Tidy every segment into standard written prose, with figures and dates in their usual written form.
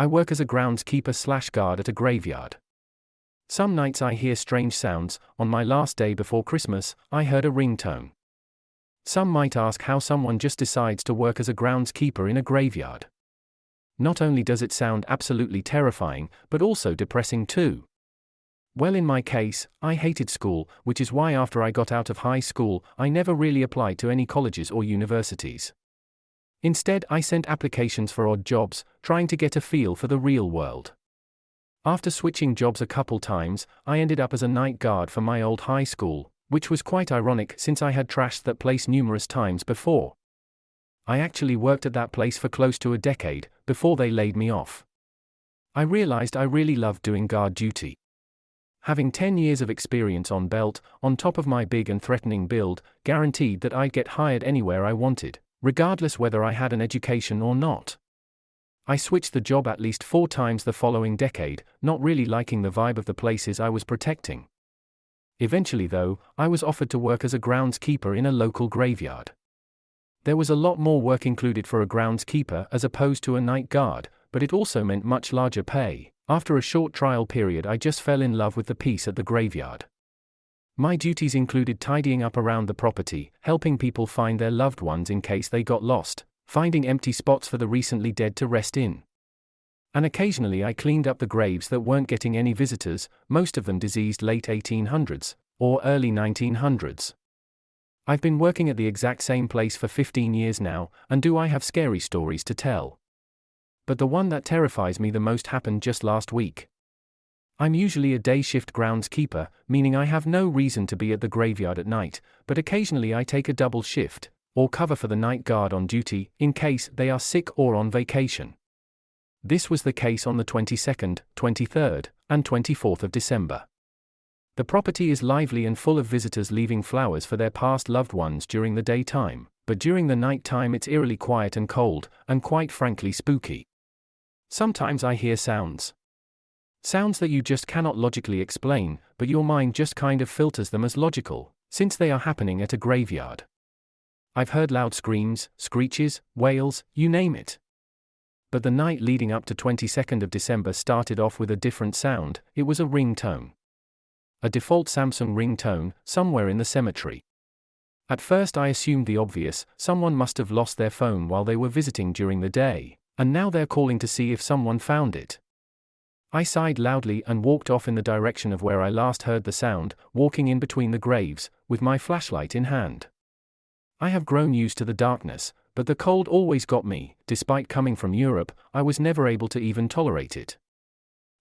I work as a groundskeeper/guard at a graveyard. Some nights I hear strange sounds. On my last day before Christmas, I heard a ringtone. Some might ask how someone just decides to work as a groundskeeper in a graveyard. Not only does it sound absolutely terrifying, but also depressing too. Well, in my case, I hated school, which is why after I got out of high school, I never really applied to any colleges or universities. Instead, I sent applications for odd jobs, trying to get a feel for the real world. After switching jobs a couple times, I ended up as a night guard for my old high school, which was quite ironic since I had trashed that place numerous times before. I actually worked at that place for close to a decade, before they laid me off. I realized I really loved doing guard duty. Having 10 years of experience on belt, on top of my big and threatening build, guaranteed that I'd get hired anywhere I wanted, regardless whether I had an education or not. I switched the job at least 4 times the following decade, not really liking the vibe of the places I was protecting. Eventually though, I was offered to work as a groundskeeper in a local graveyard. There was a lot more work included for a groundskeeper as opposed to a night guard, but it also meant much larger pay. After a short trial period, I just fell in love with the peace at the graveyard. My duties included tidying up around the property, helping people find their loved ones in case they got lost, finding empty spots for the recently dead to rest in. And occasionally I cleaned up the graves that weren't getting any visitors, most of them diseased late 1800s, or early 1900s. I've been working at the exact same place for 15 years now, and do I have scary stories to tell? But the one that terrifies me the most happened just last week. I'm usually a day shift groundskeeper, meaning I have no reason to be at the graveyard at night, but occasionally I take a double shift, or cover for the night guard on duty, in case they are sick or on vacation. This was the case on the 22nd, 23rd, and 24th of December. The property is lively and full of visitors leaving flowers for their past loved ones during the daytime, but during the night time it's eerily quiet and cold, and quite frankly spooky. Sometimes I hear sounds. Sounds that you just cannot logically explain, but your mind just kind of filters them as logical, since they are happening at a graveyard. I've heard loud screams, screeches, wails, you name it. But the night leading up to 22nd of December started off with a different sound. It was a ringtone. A default Samsung ringtone, somewhere in the cemetery. At first I assumed the obvious, someone must have lost their phone while they were visiting during the day, and now they're calling to see if someone found it. I sighed loudly and walked off in the direction of where I last heard the sound, walking in between the graves, with my flashlight in hand. I have grown used to the darkness, but the cold always got me. Despite coming from Europe, I was never able to even tolerate it.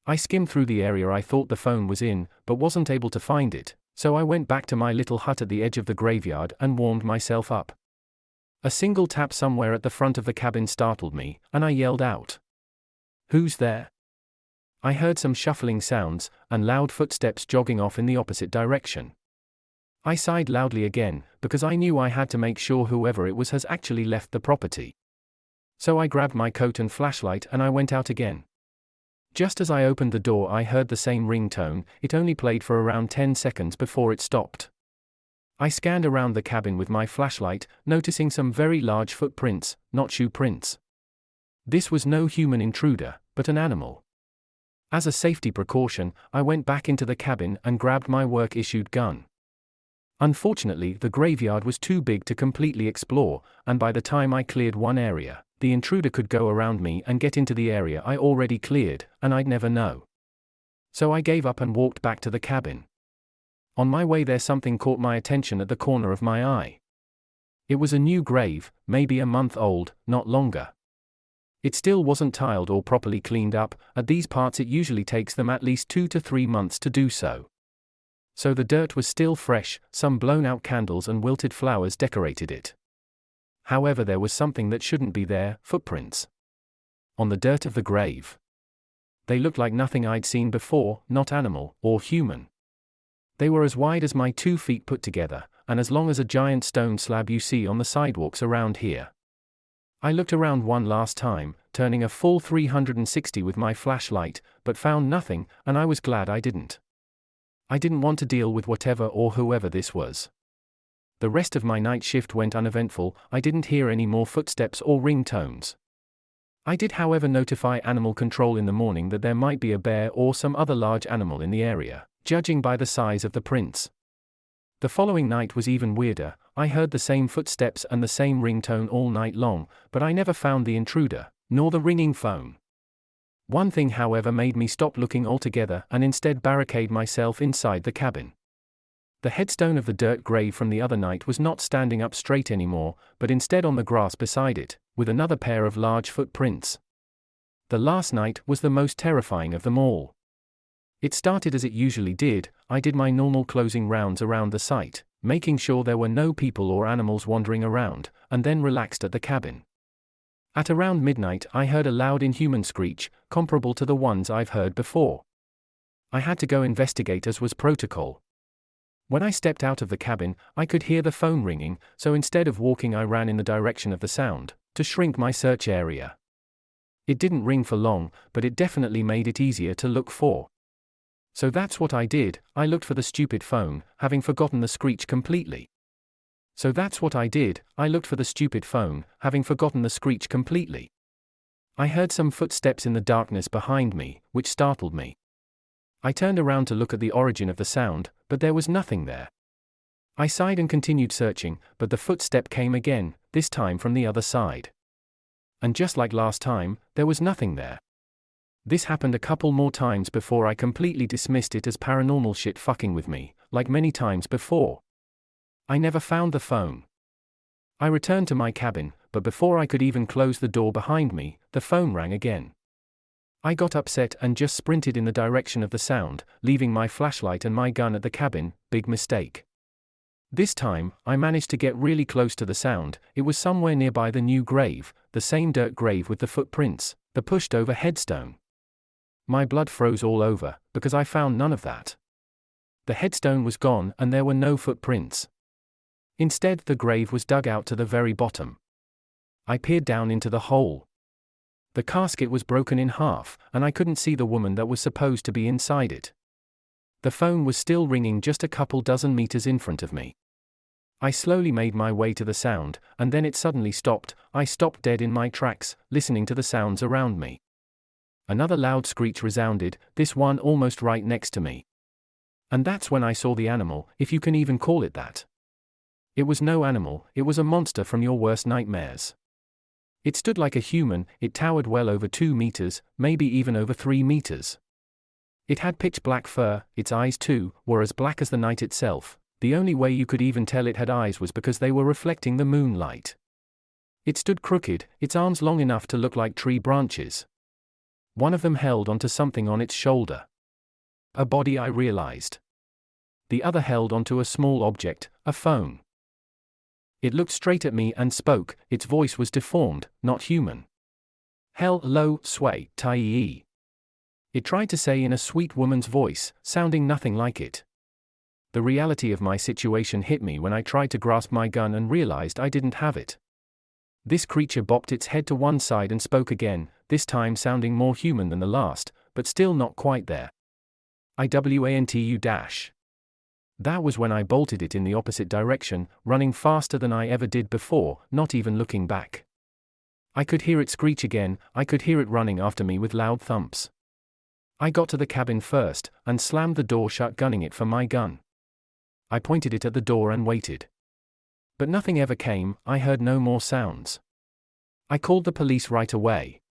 I skimmed through the area I thought the phone was in, but wasn't able to find it, so I went back to my little hut at the edge of the graveyard and warmed myself up. A single tap somewhere at the front of the cabin startled me, and I yelled out, "Who's there?" I heard some shuffling sounds, and loud footsteps jogging off in the opposite direction. I sighed loudly again, because I knew I had to make sure whoever it was has actually left the property. So I grabbed my coat and flashlight and I went out again. Just as I opened the door I heard the same ringtone. It only played for around 10 seconds before it stopped. I scanned around the cabin with my flashlight, noticing some very large footprints, not shoe prints. This was no human intruder, but an animal. As a safety precaution, I went back into the cabin and grabbed my work-issued gun. Unfortunately, the graveyard was too big to completely explore, and by the time I cleared one area, the intruder could go around me and get into the area I already cleared, and I'd never know. So I gave up and walked back to the cabin. On my way there something caught my attention at the corner of my eye. It was a new grave, maybe a month old, not longer. It still wasn't tiled or properly cleaned up. At these parts it usually takes them at least 2 to 3 months to do so. So the dirt was still fresh, some blown-out candles and wilted flowers decorated it. However, there was something that shouldn't be there: footprints. On the dirt of the grave. They looked like nothing I'd seen before, not animal, or human. They were as wide as my 2 feet put together, and as long as a giant stone slab you see on the sidewalks around here. I looked around one last time, turning a full 360 with my flashlight, but found nothing, and I was glad I didn't. I didn't want to deal with whatever or whoever this was. The rest of my night shift went uneventful. I didn't hear any more footsteps or ringtones. I did, however, notify animal control in the morning that there might be a bear or some other large animal in the area, judging by the size of the prints. The following night was even weirder. I heard the same footsteps and the same ringtone all night long, but I never found the intruder, nor the ringing phone. One thing, however, made me stop looking altogether and instead barricade myself inside the cabin. The headstone of the dirt grave from the other night was not standing up straight anymore, but instead on the grass beside it, with another pair of large footprints. The last night was the most terrifying of them all. It started as it usually did. I did my normal closing rounds around the site, making sure there were no people or animals wandering around, and then relaxed at the cabin. At around midnight I heard a loud inhuman screech, comparable to the ones I've heard before. I had to go investigate as was protocol. When I stepped out of the cabin, I could hear the phone ringing, so instead of walking I ran in the direction of the sound, to shrink my search area. It didn't ring for long, but it definitely made it easier to look for. So that's what I did. I looked for the stupid phone, having forgotten the screech completely. I heard some footsteps in the darkness behind me, which startled me. I turned around to look at the origin of the sound, but there was nothing there. I sighed and continued searching, but the footstep came again, this time from the other side. And just like last time, there was nothing there. This happened a couple more times before I completely dismissed it as paranormal shit fucking with me, like many times before. I never found the phone. I returned to my cabin, but before I could even close the door behind me, the phone rang again. I got upset and just sprinted in the direction of the sound, leaving my flashlight and my gun at the cabin. Big mistake. This time, I managed to get really close to the sound. It was somewhere nearby the new grave, the same dirt grave with the footprints, the pushed-over headstone. My blood froze all over, because I found none of that. The headstone was gone and there were no footprints. Instead, the grave was dug out to the very bottom. I peered down into the hole. The casket was broken in half, and I couldn't see the woman that was supposed to be inside it. The phone was still ringing just a couple dozen meters in front of me. I slowly made my way to the sound, and then it suddenly stopped. I stopped dead in my tracks, listening to the sounds around me. Another loud screech resounded, this one almost right next to me. And that's when I saw the animal, if you can even call it that. It was no animal, it was a monster from your worst nightmares. It stood like a human, it towered well over 2 meters, maybe even over 3 meters. It had pitch black fur, its eyes too, were as black as the night itself. The only way you could even tell it had eyes was because they were reflecting the moonlight. It stood crooked, its arms long enough to look like tree branches. One of them held onto something on its shoulder. A body, I realized. The other held onto a small object, a phone. It looked straight at me and spoke. Its voice was deformed, not human. Hello, sway, tie. It tried to say in a sweet woman's voice, sounding nothing like it. The reality of my situation hit me when I tried to grasp my gun and realized I didn't have it. This creature bopped its head to one side and spoke again, this time sounding more human than the last, but still not quite there. IWANTU dash. That was when I bolted it in the opposite direction, running faster than I ever did before, not even looking back. I could hear it screech again, I could hear it running after me with loud thumps. I got to the cabin first, and slammed the door shut, gunning it for my gun. I pointed it at the door and waited. But nothing ever came. I heard no more sounds. I called the police right away.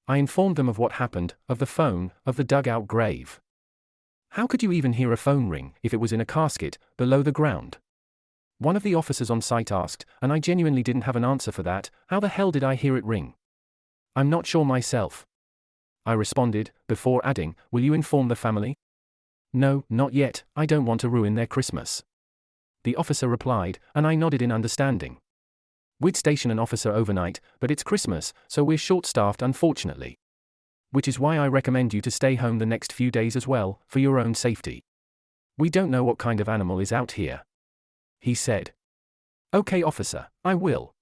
I informed them of what happened, of the phone, of the dugout grave. How could you even hear a phone ring if it was in a casket, below the ground? One of the officers on site asked, and I genuinely didn't have an answer for that. How the hell did I hear it ring? I'm not sure myself. I responded, before adding, will you inform the family? No, not yet, I don't want to ruin their Christmas. The officer replied, and I nodded in understanding. We'd station an officer overnight, but it's Christmas, so we're short-staffed unfortunately. Which is why I recommend you to stay home the next few days as well, for your own safety. We don't know what kind of animal is out here. He said. Okay officer, I will.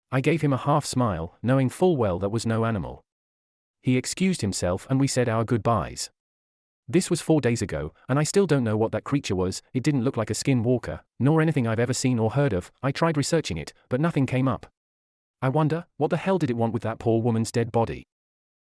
I gave him a half smile, knowing full well that was no animal. He excused himself and we said our goodbyes. This was 4 days ago, and I still don't know what that creature was. It didn't look like a skinwalker, nor anything I've ever seen or heard of. I tried researching it, but nothing came up. I wonder, what the hell did it want with that poor woman's dead body?